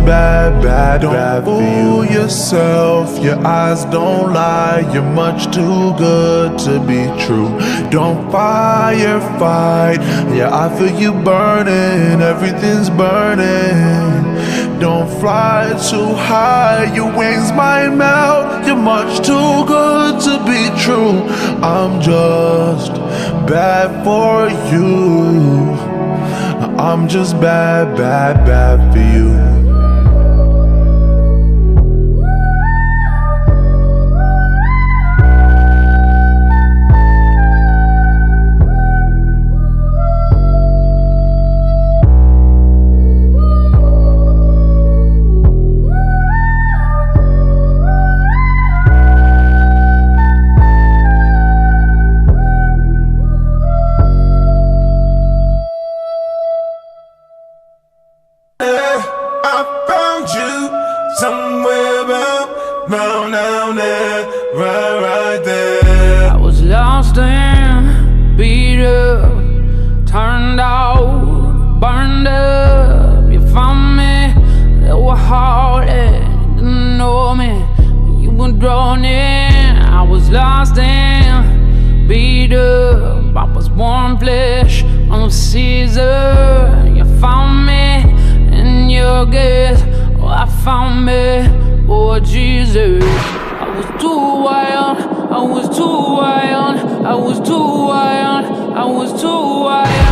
bad, bad, bad for you. Don't fool yourself, your eyes don't lie. You're much too good to be true. Don't firefight, yeah, I feel you burning. Everything's burning. Don't fly too high, your wings might melt. You're much too good to be true. I'm just bad for you. I'm just bad, bad, bad for you. Somewhere round there, right there. I was lost and beat up, turned out, burned up. You found me, they were heartless, didn't know me, you were drawn in. I was lost and beat up, I was warm flesh on the Caesar. You found me in your gaze, oh, I found me, oh Jesus. I was too wild, I was too wild, I was too wild, I was too wild.